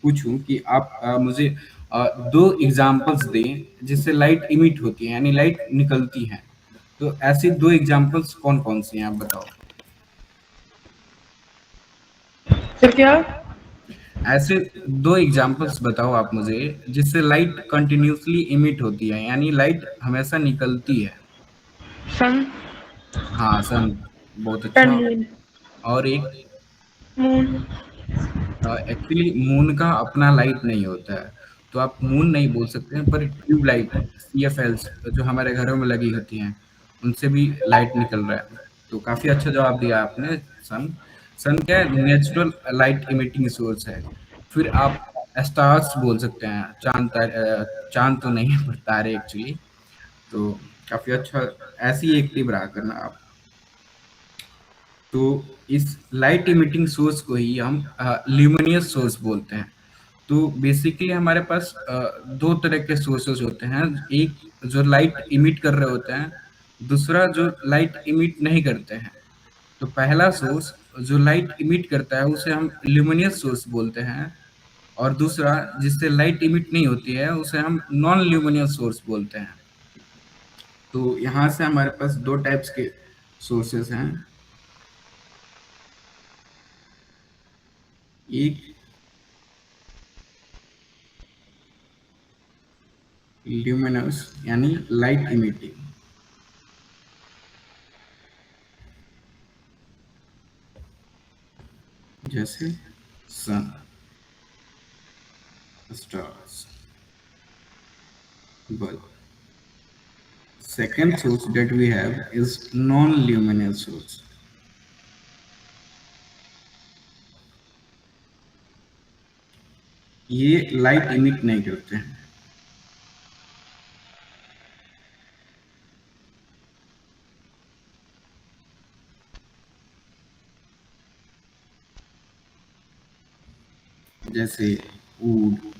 पूछूं कि आप मुझे दो एग्जांपल्स दें जिससे लाइट इमिट होती है यानी लाइट निकलती है। तो ऐसी दो एग्जांपल्स कौन कौन सी हैं आप बताओ। फिर क्या? ऐसे दो एग्जांपल्स बताओ आप मुझे जिससे लाइट कंटिन्यूअसली इमिट होती है यानी लाइट हमेशा निकलती है। सन। हाँ सन। बहुत एंड अच्छा। मून। और एक मून। एक्चुअली मून का अपना लाइट नहीं होता है तो आप मून नहीं बोल सकते हैं पर ट्यूब लाइट CFLs जो हमारे घरों में लगी होती हैं उनसे भी लाइट निकल रहा है। तो काफी अच्छा जवाब दिया आपने। सन। सन क्या है नेचुरल लाइट इमिटिंग सोर्स है। फिर आप स्टार्स बोल सकते हैं चांद चांद तो नहीं पर तारे एक्चुअली। तो काफी अच्छा। ऐसी ही एक टिप रहा करना आप। तो इस लाइट इमिटिंग सोर्स को ही हम ल्यूमिनियस सोर्स बोलते हैं। तो बेसिकली हमारे पास दो तरह के सोर्सेस होते हैं। एक जो लाइट इमिट कर रहे होते हैं दूसरा जो लाइट इमिट नहीं करते हैं। तो पहला सोर्स जो लाइट इमिट करता है उसे हम ल्यूमिनियस सोर्स बोलते हैं। और दूसरा जिससे लाइट इमिट नहीं होती है उसे हम नॉन ल्यूमिनियस सोर्स बोलते हैं। तो यहाँ से हमारे पास दो टाइप्स के सोर्सेस हैं। एक ल्यूमिनस यानी लाइट इमिटिंग जैसे sun stars bulb. Second source that we have is non-luminous source. ये लाइट इमिट नहीं करते हैं। जैसे वुड।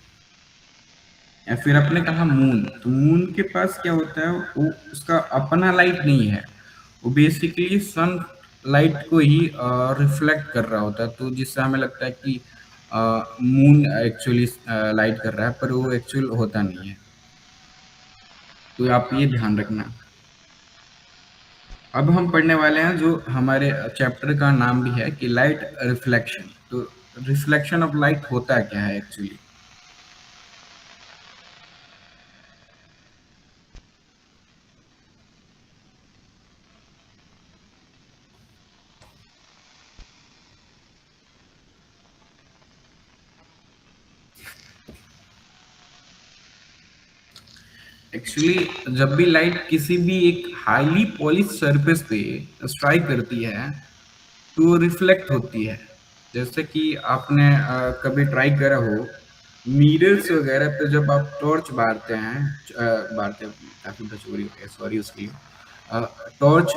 या फिर आपने कहा मून तो मून के पास क्या होता है वो उसका अपना लाइट नहीं है। वो बेसिकली सन लाइट को ही रिफ्लेक्ट कर रहा होता है तो जिससे हमें लगता है कि मून एक्चुअली लाइट कर रहा है पर वो एक्चुअल होता नहीं है। तो आप ये ध्यान रखना। अब हम पढ़ने वाले हैं जो हमारे चैप्टर का नाम भी है कि लाइट रिफ्लेक्शन। तो रिफ्लेक्शन ऑफ लाइट होता क्या है एक्चुअली। एक्चुअली जब भी लाइट किसी भी एक हाईली पॉलिश सरफेस पे स्ट्राइक करती है तो रिफ्लेक्ट होती है। जैसे कि आपने कभी ट्राई करा हो मिरर्स वगैरह पे जब आप टॉर्च बारते हैं बारते काफी बचोरी हो गया सॉरी उसके लिए। टॉर्च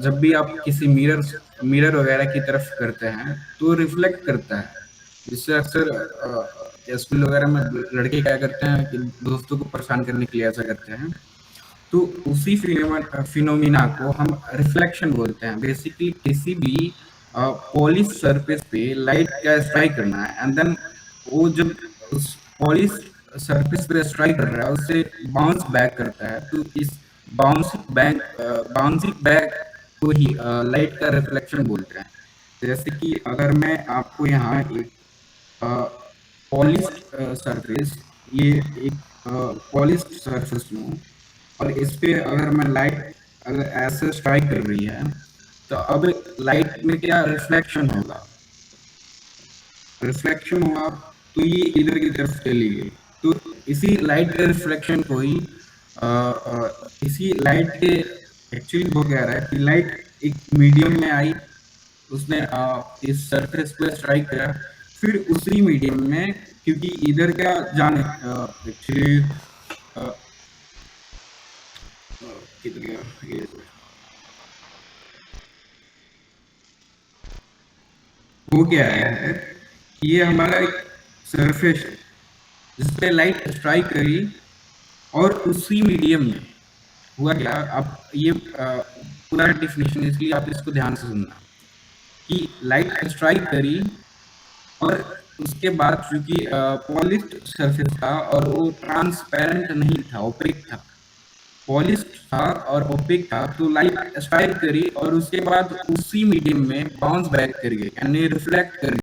जब भी आप किसी मिरर वगैरह की तरफ करते हैं तो रिफ्लेक्ट करता है। जिससे अक्सर स्कूल वगैरह में लड़के क्या करते हैं कि दोस्तों को परेशान करने के लिए ऐसा करते हैं। तो उसी फिनोमिना को हम रिफ्लेक्शन बोलते हैं। बेसिकली किसी भी पॉलिश सरफेस पे लाइट का स्ट्राइक करना है एंड देन वो जब उस पॉलिश सरफेस पे स्ट्राइक कर रहा है उससे बाउंस बैक करता है। तो इस बाउंसिंग बैक को ही लाइट का रिफ्लेक्शन बोलते हैं। जैसे कि अगर मैं आपको यहाँ एक पॉलिश्ड सरफेस ये एक पॉलिश्ड सरफेस लूँ और इस पे अगर मैं लाइट अगर ऐसे स्ट्राइक कर रही है तो अब लाइट में क्या रिफ्लेक्शन होगा। रिफ्लेक्शन हुआ तो ये इधर की तरफ चली गई। तो इसी लाइट के रिफ्लेक्शन को ही इसी लाइट के एक्चुअली हो क्या रहा है कि लाइट एक मीडियम में आई उसने इस सरफेस पे स्ट्राइक करा। फिर उसी मीडियम में क्योंकि इधर क्या जाने एक्चुअली किधर गया ये हो क्या है कि ये हमारा एक सरफेस है जिसपे लाइट स्ट्राइक करी और उसी मीडियम में हुआ क्या। आप ये पूरा डिफिनेशन इसलिए आप इसको ध्यान से सुनना कि लाइट स्ट्राइक करी और उसके बाद चूंकि पॉलिश्ड सरफेस था और वो ट्रांसपेरेंट नहीं था, ओपेक था। पॉलिश्ड था और ओपेक था, तो लाइट स्ट्राइक करी और उसके बाद उसी मीडियम में बाउंस बैक कर गई, यानी रिफ्लेक्ट कर